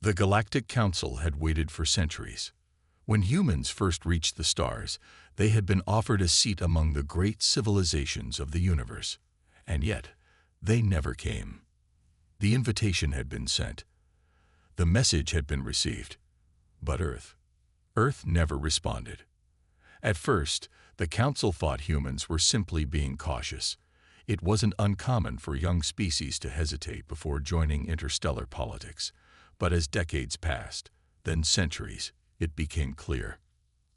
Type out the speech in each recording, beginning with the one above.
The Galactic Council had waited for centuries. When humans first reached the stars, they had been offered a seat among the great civilizations of the universe. And yet, they never came. The invitation had been sent. The message had been received. But Earth never responded. At first, the Council thought humans were simply being cautious. It wasn't uncommon for young species to hesitate before joining interstellar politics. But as decades passed, then centuries, it became clear.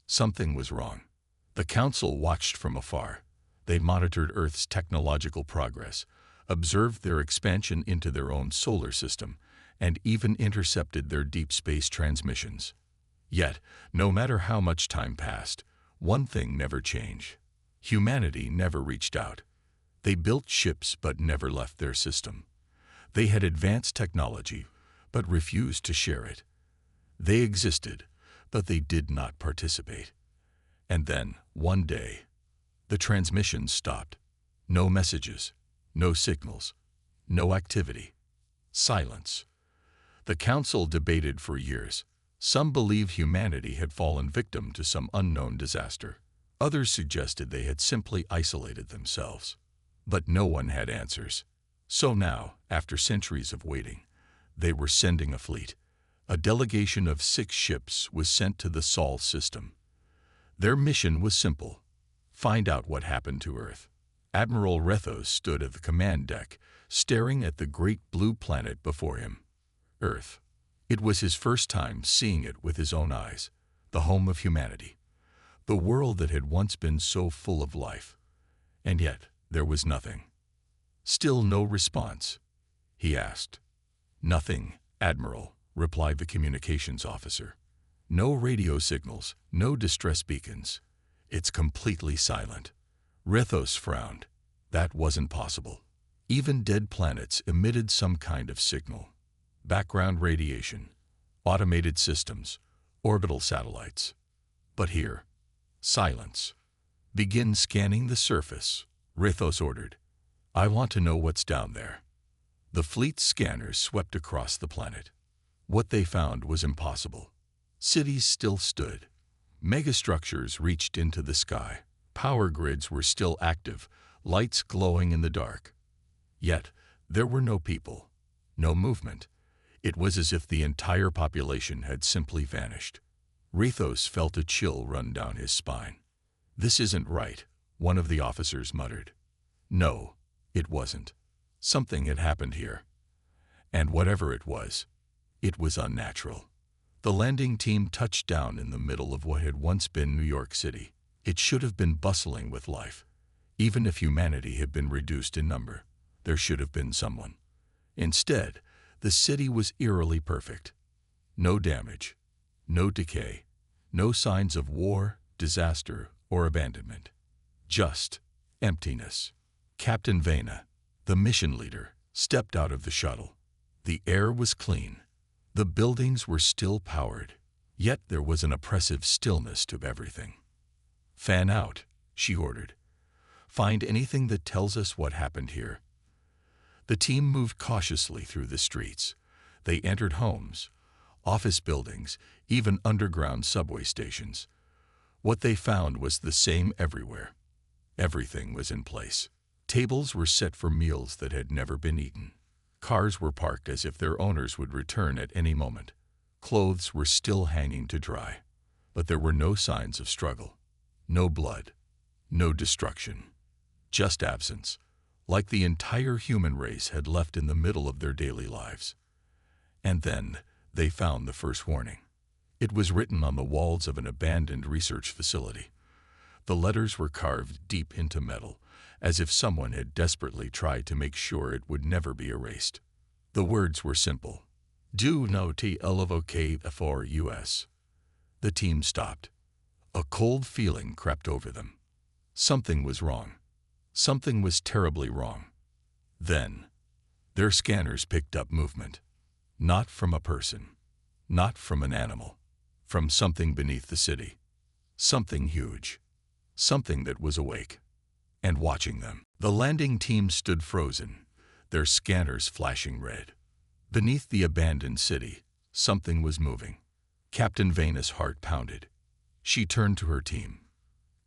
Something was wrong. The Council watched from afar. They monitored Earth's technological progress, observed their expansion into their own solar system, and even intercepted their deep space transmissions. Yet, no matter how much time passed, one thing never changed. Humanity never reached out. They built ships but never left their system. They had advanced technology, but refused to share it. They existed, but they did not participate. And then, one day, the transmissions stopped. No messages, no signals, no activity. Silence. The Council debated for years. Some believed humanity had fallen victim to some unknown disaster. Others suggested they had simply isolated themselves. But no one had answers. So now, after centuries of waiting, they were sending a fleet. A delegation of 6 ships was sent to the Sol system. Their mission was simple: find out what happened to Earth. Admiral Rethos stood at the command deck, staring at the great blue planet before him. Earth. It was his first time seeing it with his own eyes, the home of humanity, the world that had once been so full of life. And yet, there was nothing. Still no response. He asked. "Nothing, Admiral," replied the communications officer. "No radio signals, no distress beacons. It's completely silent." Rethos frowned. That wasn't possible. Even dead planets emitted some kind of signal. Background radiation, automated systems, orbital satellites. But here, silence. "Begin scanning the surface," Rethos ordered. "I want to know what's down there." The fleet's scanners swept across the planet. What they found was impossible. Cities still stood. Megastructures reached into the sky. Power grids were still active, lights glowing in the dark. Yet, there were no people, no movement. It was as if the entire population had simply vanished. Rethos felt a chill run down his spine. "This isn't right," one of the officers muttered. No, it wasn't. Something had happened here. And whatever it was unnatural. The landing team touched down in the middle of what had once been New York City. It should have been bustling with life. Even if humanity had been reduced in number, there should have been someone. Instead, the city was eerily perfect. No damage, no decay, no signs of war, disaster, or abandonment. Just emptiness. Captain Vena, the mission leader, stepped out of the shuttle. The air was clean. The buildings were still powered. Yet there was an oppressive stillness to everything. "Fan out," she ordered. "Find anything that tells us what happened here." The team moved cautiously through the streets. They entered homes, office buildings, even underground subway stations. What they found was the same everywhere. Everything was in place. Tables were set for meals that had never been eaten. Cars were parked as if their owners would return at any moment. Clothes were still hanging to dry. But there were no signs of struggle. No blood. No destruction. Just absence, like the entire human race had left in the middle of their daily lives. And then they found the first warning. It was written on the walls of an abandoned research facility. The letters were carved deep into metal, as if someone had desperately tried to make sure it would never be erased. The words were simple. "Do not elevocate for US." The team stopped. A cold feeling crept over them. Something was wrong. Something was terribly wrong. Then, their scanners picked up movement. Not from a person. Not from an animal. From something beneath the city. Something huge. Something that was awake and watching them. The landing team stood frozen, their scanners flashing red. Beneath the abandoned city, Something was moving. Captain Vana's heart pounded. She turned to her team.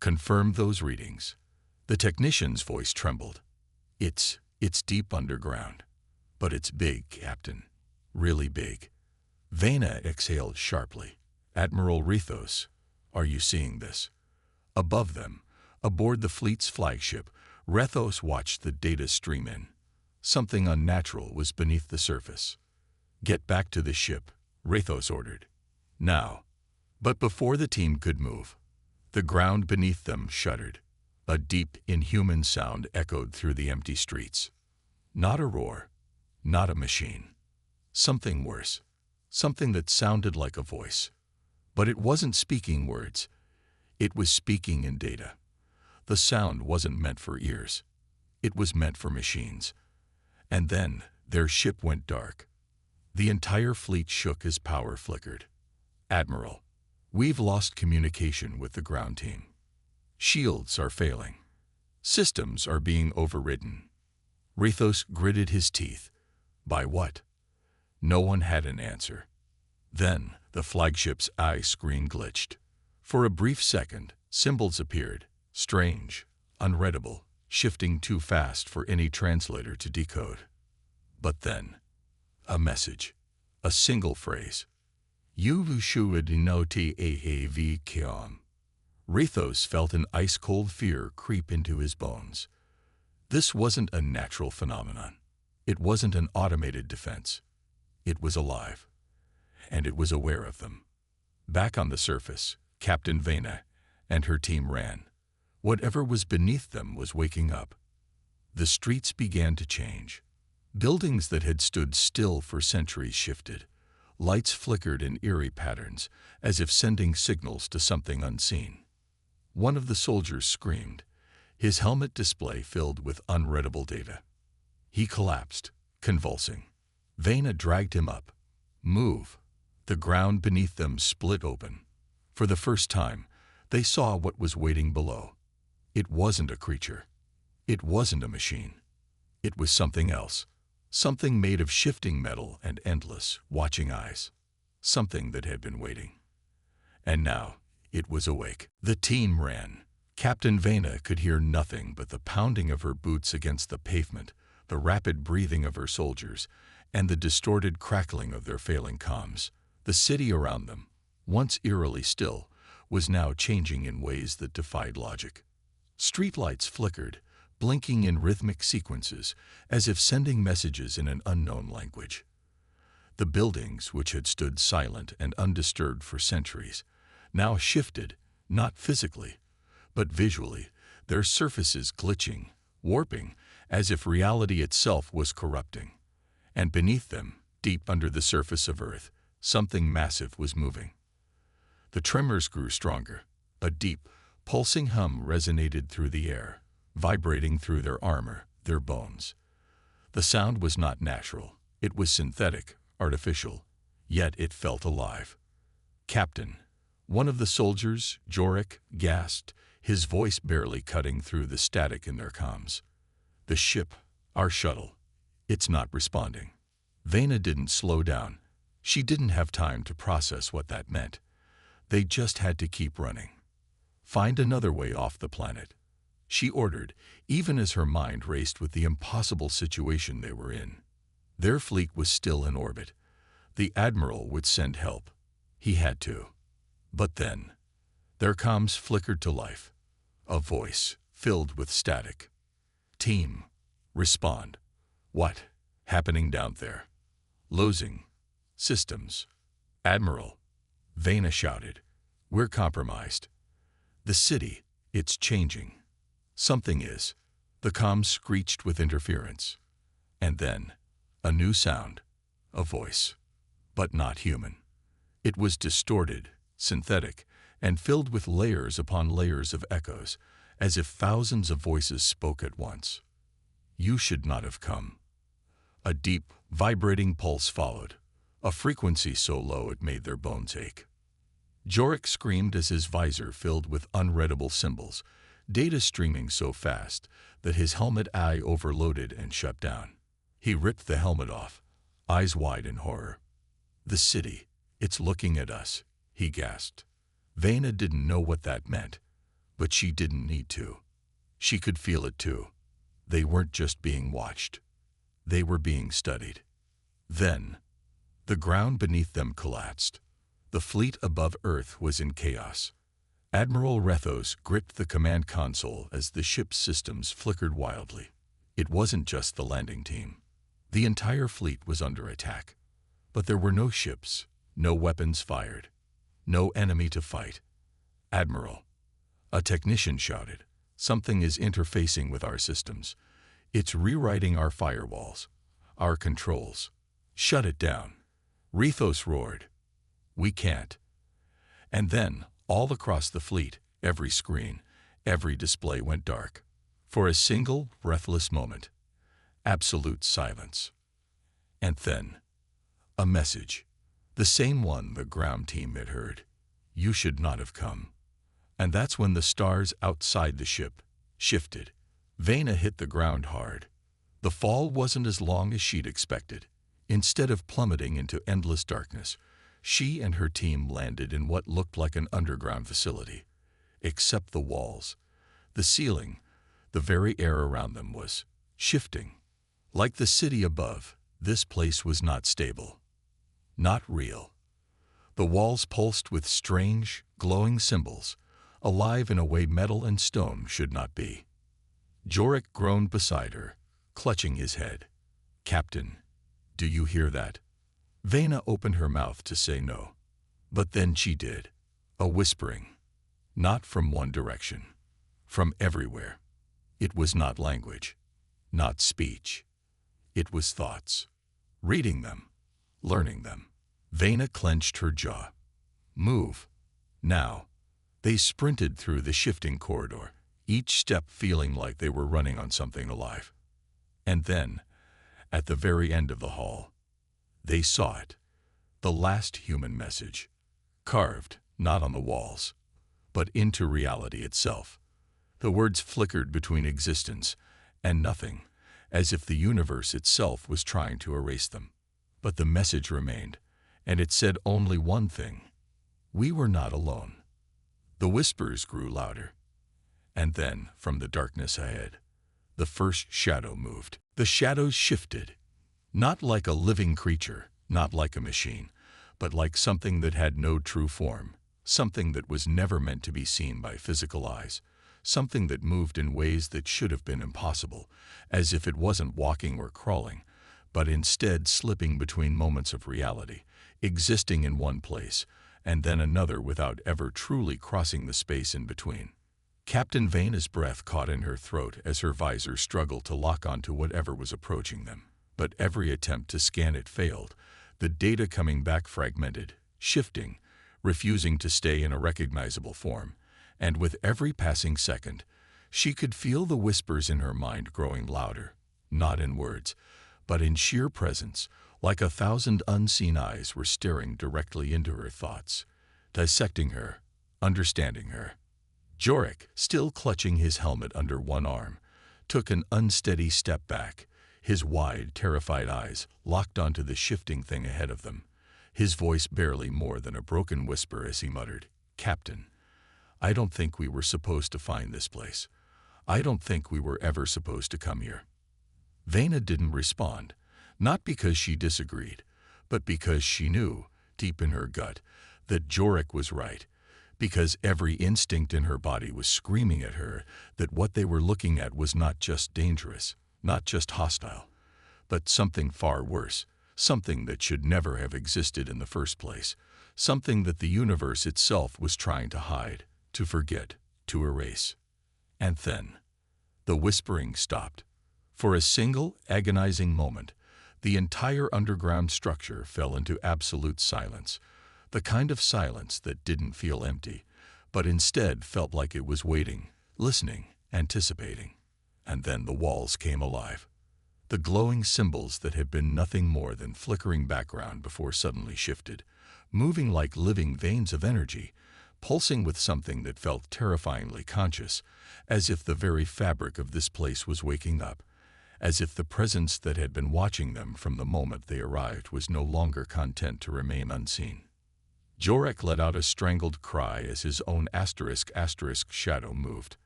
Confirm those readings. The technician's voice trembled. It's deep underground. But it's big, Captain. Really big. Vana exhaled sharply. Admiral Rethos, are you seeing this? Above them, aboard the fleet's flagship, Rethos watched the data stream in. Something unnatural was beneath the surface. Get back to the ship, Rethos ordered. Now. But before the team could move, the ground beneath them shuddered. A deep, inhuman sound echoed through the empty streets. Not a roar, not a machine. Something worse. Something that sounded like a voice. But it wasn't speaking words. It was speaking in data. The sound wasn't meant for ears. It was meant for machines. And then their ship went dark. The entire fleet shook as power flickered. Admiral, we've lost communication with the ground team. Shields are failing. Systems are being overridden. Rethos gritted his teeth. By what? No one had an answer. Then the flagship's eye screen glitched. For a brief second, symbols appeared, strange, unreadable, shifting too fast for any translator to decode. But then, a message, a single phrase. Ingenuity. Rethos felt an ice-cold fear creep into his bones. This wasn't a natural phenomenon. It wasn't an automated defense. It was alive. And it was aware of them. Back on the surface, Captain Vana and her team ran. Whatever was beneath them was waking up. The streets began to change. Buildings that had stood still for centuries shifted. Lights flickered in eerie patterns, as if sending signals to something unseen. One of the soldiers screamed, his helmet display filled with unreadable data. He collapsed, convulsing. Vana dragged him up. Move. The ground beneath them split open. For the first time, they saw what was waiting below. It wasn't a creature. It wasn't a machine. It was something else. Something made of shifting metal and endless, watching eyes. Something that had been waiting. And now, it was awake. The team ran. Captain Vana could hear nothing but the pounding of her boots against the pavement, the rapid breathing of her soldiers, and the distorted crackling of their failing comms. The city around them, once eerily still, was now changing in ways that defied logic. Streetlights flickered, blinking in rhythmic sequences, as if sending messages in an unknown language. The buildings, which had stood silent and undisturbed for centuries, now shifted, not physically, but visually, their surfaces glitching, warping, as if reality itself was corrupting. And beneath them, deep under the surface of Earth, something massive was moving. The tremors grew stronger. A deep, pulsing hum resonated through the air, vibrating through their armor, their bones. The sound was not natural. It was synthetic, artificial, yet it felt alive. Captain, one of the soldiers, Jorik, gasped, his voice barely cutting through the static in their comms. The ship, our shuttle, it's not responding. Vana didn't slow down. She didn't have time to process what that meant. They just had to keep running. Find another way off the planet, she ordered, even as her mind raced with the impossible situation they were in. Their fleet was still in orbit. The Admiral would send help. He had to. But then, their comms flickered to life. A voice, filled with static. Team, respond. What? Happening down there? Losing. Systems. Admiral. Vana shouted. We're compromised. The city, it's changing. Something is. The comms screeched with interference. And then, a new sound. A voice. But not human. It was distorted, synthetic, and filled with layers upon layers of echoes, as if thousands of voices spoke at once. You should not have come. A deep, vibrating pulse followed, a frequency so low it made their bones ache. Jorik screamed as his visor filled with unreadable symbols, data streaming so fast that his helmet eye overloaded and shut down. He ripped the helmet off, eyes wide in horror. The city, "It's looking at us," he gasped. Vena didn't know what that meant, but she didn't need to. She could feel it too. They weren't just being watched. They were being studied. Then, the ground beneath them collapsed. The fleet above Earth was in chaos. Admiral Rethos gripped the command console as the ship's systems flickered wildly. It wasn't just the landing team. The entire fleet was under attack. But there were no ships, no weapons fired, no enemy to fight. "Admiral," a technician shouted, "something is interfacing with our systems. It's rewriting our firewalls, our controls. Shut it down." Rethos roared, "We can't." And then, all across the fleet, every screen, every display went dark. For a single, breathless moment. Absolute silence. And then, a message. The same one the ground team had heard. "You should not have come." And that's when the stars outside the ship shifted. Vena hit the ground hard. The fall wasn't as long as she'd expected. Instead of plummeting into endless darkness, she and her team landed in what looked like an underground facility. Except the walls, the ceiling, the very air around them was shifting. Like the city above, this place was not stable. Not real. The walls pulsed with strange, glowing symbols, alive in a way metal and stone should not be. Jorik groaned beside her, clutching his head. "Captain, do you hear that?" Vena opened her mouth to say no. But then she did. A whispering. Not from one direction. From everywhere. It was not language. Not speech. It was thoughts. Reading them. Learning them. Vena clenched her jaw. "Move. Now." They sprinted through the shifting corridor, each step feeling like they were running on something alive. And then, at the very end of the hall, they saw it. The last human message. Carved, not on the walls, but into reality itself. The words flickered between existence and nothing, as if the universe itself was trying to erase them. But the message remained, and it said only one thing. We were not alone. The whispers grew louder. And then, from the darkness ahead, the first shadow moved. The shadows shifted. Not like a living creature, not like a machine, but like something that had no true form, something that was never meant to be seen by physical eyes, something that moved in ways that should have been impossible, as if it wasn't walking or crawling, but instead slipping between moments of reality, existing in one place, and then another without ever truly crossing the space in between. Captain Vena's breath caught in her throat as her visor struggled to lock onto whatever was approaching them. But every attempt to scan it failed, the data coming back fragmented, shifting, refusing to stay in a recognizable form. And with every passing second, she could feel the whispers in her mind growing louder, not in words, but in sheer presence, like 1,000 unseen eyes were staring directly into her thoughts, dissecting her, understanding her. Jorik, still clutching his helmet under one arm, took an unsteady step back, his wide, terrified eyes locked onto the shifting thing ahead of them, his voice barely more than a broken whisper as he muttered, "Captain, I don't think we were supposed to find this place. I don't think we were ever supposed to come here." Vena didn't respond, not because she disagreed, but because she knew, deep in her gut, that Jorik was right, because every instinct in her body was screaming at her that what they were looking at was not just dangerous, not just hostile, but something far worse, something that should never have existed in the first place, something that the universe itself was trying to hide, to forget, to erase. And then, the whispering stopped. For a single, agonizing moment, the entire underground structure fell into absolute silence, the kind of silence that didn't feel empty, but instead felt like it was waiting, listening, anticipating. And then the walls came alive. The glowing symbols that had been nothing more than flickering background before suddenly shifted, moving like living veins of energy, pulsing with something that felt terrifyingly conscious, as if the very fabric of this place was waking up, as if the presence that had been watching them from the moment they arrived was no longer content to remain unseen. Jorek let out a strangled cry as his own shadow moved.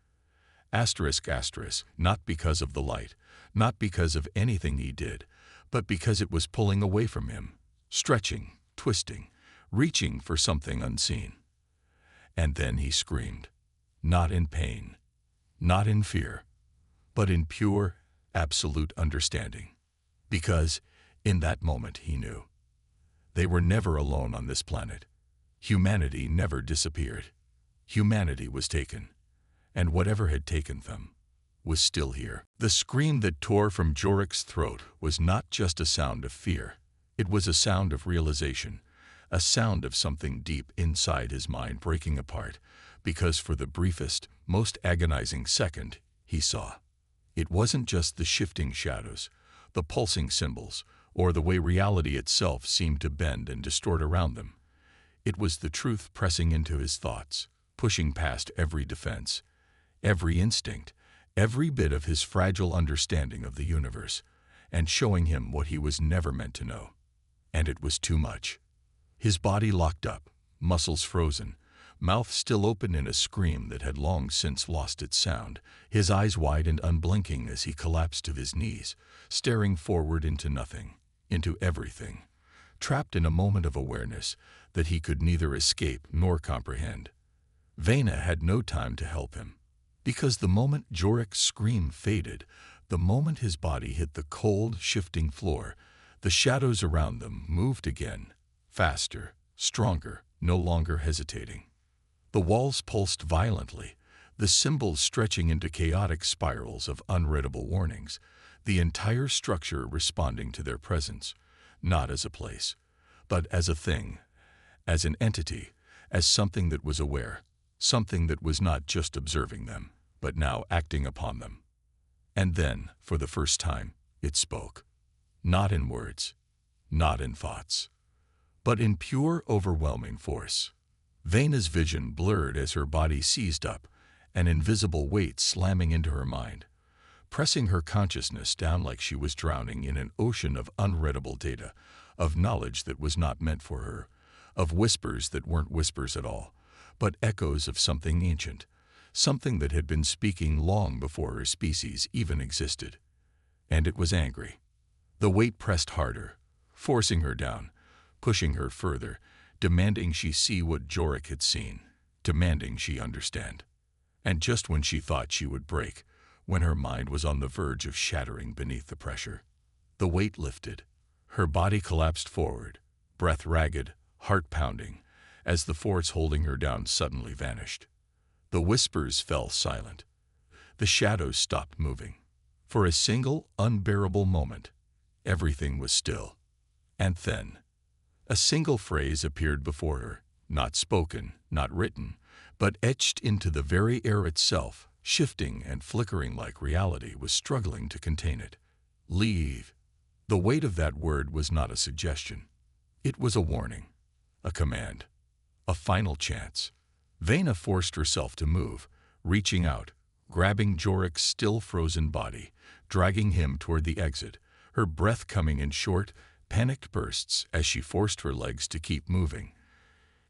Not because of the light, not because of anything he did, but because it was pulling away from him, stretching, twisting, reaching for something unseen. And then he screamed, not in pain, not in fear, but in pure, absolute understanding. Because, in that moment, he knew. They were never alone on this planet. Humanity never disappeared. Humanity was taken, and whatever had taken them was still here. The scream that tore from Jorek's throat was not just a sound of fear. It was a sound of realization, a sound of something deep inside his mind breaking apart, because for the briefest, most agonizing second, he saw. It wasn't just the shifting shadows, the pulsing symbols, or the way reality itself seemed to bend and distort around them. It was the truth pressing into his thoughts, pushing past every defense, every instinct, every bit of his fragile understanding of the universe, and showing him what he was never meant to know. And it was too much. His body locked up, muscles frozen, mouth still open in a scream that had long since lost its sound, his eyes wide and unblinking as he collapsed to his knees, staring forward into nothing, into everything, trapped in a moment of awareness that he could neither escape nor comprehend. Vena had no time to help him, because the moment Jorek's scream faded, the moment his body hit the cold, shifting floor, the shadows around them moved again, faster, stronger, no longer hesitating. The walls pulsed violently, the symbols stretching into chaotic spirals of unreadable warnings, the entire structure responding to their presence, not as a place, but as a thing, as an entity, as something that was aware, something that was not just observing them, but now acting upon them. And then, for the first time, it spoke. Not in words, not in thoughts, but in pure, overwhelming force. Vena's vision blurred as her body seized up, an invisible weight slamming into her mind, pressing her consciousness down like she was drowning in an ocean of unreadable data, of knowledge that was not meant for her, of whispers that weren't whispers at all, but echoes of something ancient, something that had been speaking long before her species even existed. And it was angry. The weight pressed harder, forcing her down, pushing her further, demanding she see what Jorek had seen, demanding she understand. And just when she thought she would break, when her mind was on the verge of shattering beneath the pressure, the weight lifted. Her body collapsed forward, breath ragged, heart pounding, as the force holding her down suddenly vanished. The whispers fell silent. The shadows stopped moving. For a single, unbearable moment, everything was still. And then, a single phrase appeared before her, not spoken, not written, but etched into the very air itself, shifting and flickering like reality was struggling to contain it. Leave. The weight of that word was not a suggestion. It was a warning, a command, a final chance. Vena forced herself to move, reaching out, grabbing Jorek's still frozen body, dragging him toward the exit, her breath coming in short, panicked bursts as she forced her legs to keep moving.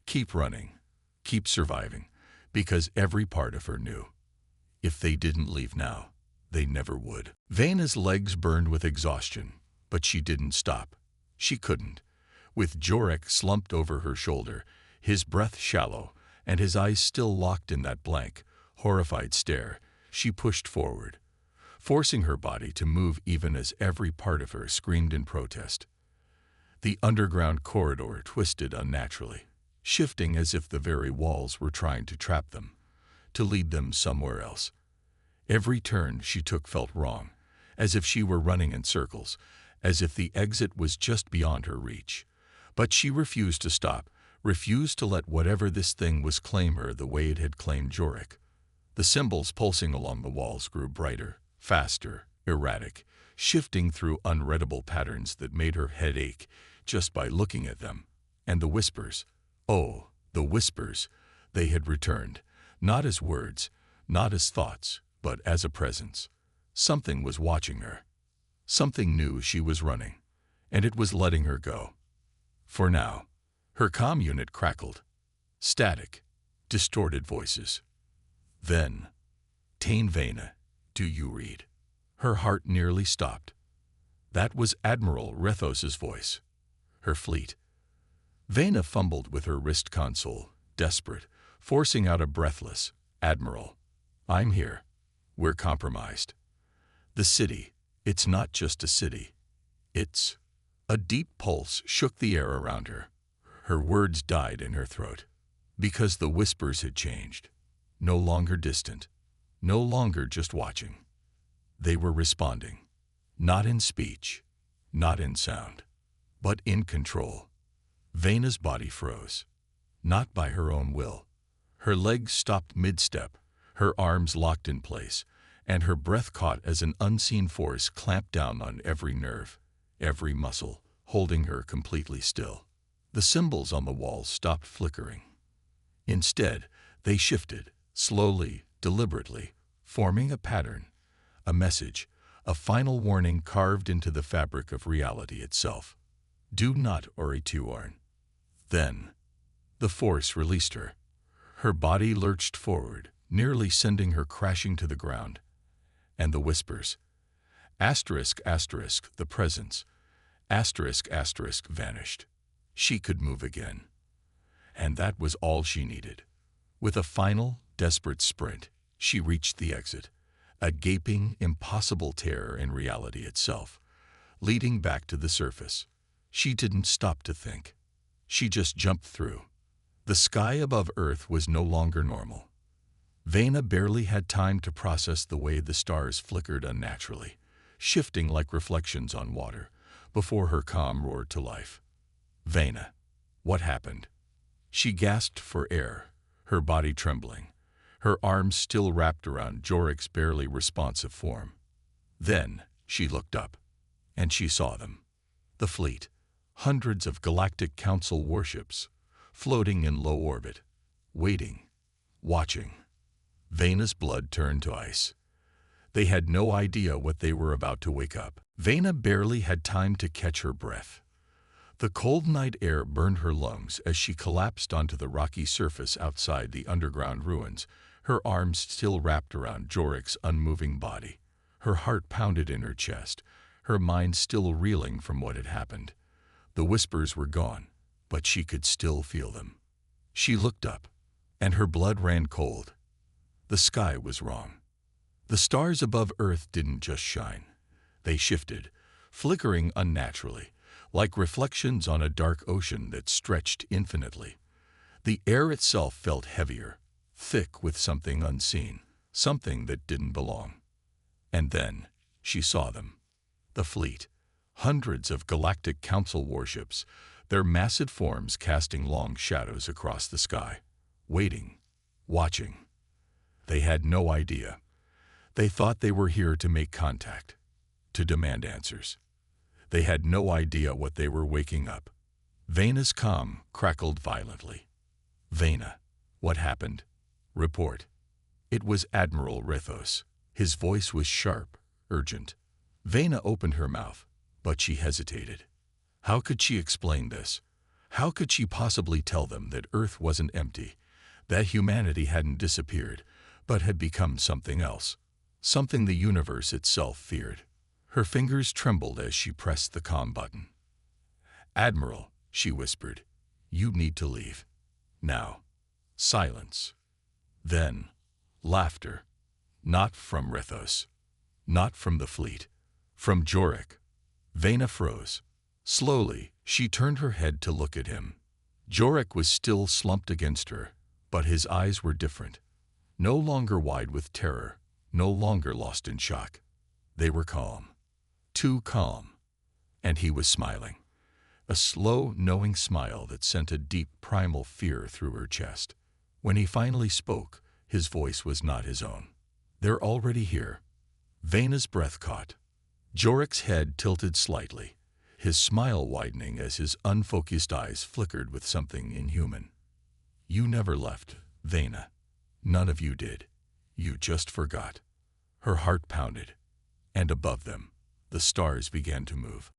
Keep running, keep surviving, because every part of her knew. If they didn't leave now, they never would. Vena's legs burned with exhaustion, but she didn't stop. She couldn't. With Jorek slumped over her shoulder, his breath shallow, and his eyes still locked in that blank, horrified stare, she pushed forward, forcing her body to move even as every part of her screamed in protest. The underground corridor twisted unnaturally, shifting as if the very walls were trying to trap them, to lead them somewhere else. Every turn she took felt wrong, as if she were running in circles, as if the exit was just beyond her reach. But she refused to stop, refused to let whatever this thing was claim her the way it had claimed Jorek. The symbols pulsing along the walls grew brighter, faster, erratic, shifting through unreadable patterns that made her head ache just by looking at them. And the whispers, oh, the whispers, they had returned, not as words, not as thoughts, but as a presence. Something was watching her. Something knew she was running, and it was letting her go. For now. Her comm unit crackled. Static, distorted voices. Then, Tane Vena, do you read? Her heart nearly stopped. That was Admiral Rethos's voice. Her fleet. Vena fumbled with her wrist console, desperate, forcing out a breathless, "Admiral, I'm here. We're compromised. The city, it's not just a city. It's..." A deep pulse shook the air around her. Her words died in her throat. Because the whispers had changed. No longer distant. No longer just watching. They were responding. Not in speech, not in sound, but in control. Vena's body froze. Not by her own will. Her legs stopped mid-step, her arms locked in place, and her breath caught as an unseen force clamped down on every nerve, every muscle, holding her completely still. The symbols on the walls stopped flickering. Instead, they shifted, slowly, deliberately, forming a pattern, a message, a final warning carved into the fabric of reality itself. Do not orituarn. Then, the force released her. Her body lurched forward, nearly sending her crashing to the ground. And the whispers. Asterisk, asterisk, the presence. Asterisk, asterisk, vanished. She could move again. And that was all she needed. With a final, desperate sprint, she reached the exit, a gaping, impossible tear in reality itself, leading back to the surface. She didn't stop to think. She just jumped through. The sky above Earth was no longer normal. Vena barely had time to process the way the stars flickered unnaturally, shifting like reflections on water, before her comm roared to life. Vena, what happened? She gasped for air, her body trembling, her arms still wrapped around Jorek's barely responsive form. Then she looked up, and she saw them. The fleet, hundreds of Galactic Council warships, floating in low orbit, waiting, watching. Vena's blood turned to ice. They had no idea what they were about to wake up. Vena barely had time to catch her breath. The cold night air burned her lungs as she collapsed onto the rocky surface outside the underground ruins, her arms still wrapped around Jorek's unmoving body. Her heart pounded in her chest, her mind still reeling from what had happened. The whispers were gone, but she could still feel them. She looked up, and her blood ran cold. The sky was wrong. The stars above Earth didn't just shine. They shifted, flickering unnaturally, like reflections on a dark ocean that stretched infinitely. The air itself felt heavier, thick with something unseen, something that didn't belong. And then she saw them. The fleet, hundreds of Galactic Council warships, their massive forms casting long shadows across the sky, waiting, watching. They had no idea. They thought they were here to make contact, to demand answers. They had no idea what they were waking up. Vena's comm crackled violently. Vena, what happened? Report. It was Admiral Rethos. His voice was sharp, urgent. Vena opened her mouth, but she hesitated. How could she explain this? How could she possibly tell them that Earth wasn't empty, that humanity hadn't disappeared, but had become something else, something the universe itself feared? Her fingers trembled as she pressed the comm button. Admiral, she whispered, you need to leave. Now. Silence. Then, laughter. Not from Rethos. Not from the fleet. From Jorek. Vena froze. Slowly, she turned her head to look at him. Jorek was still slumped against her, but his eyes were different. No longer wide with terror, no longer lost in shock. They were calm. Too calm. And he was smiling. A slow, knowing smile that sent a deep, primal fear through her chest. When he finally spoke, his voice was not his own. They're already here. Vena's breath caught. Jorek's head tilted slightly, his smile widening as his unfocused eyes flickered with something inhuman. You never left, Vena. None of you did. You just forgot. Her heart pounded. And above them, the stars began to move.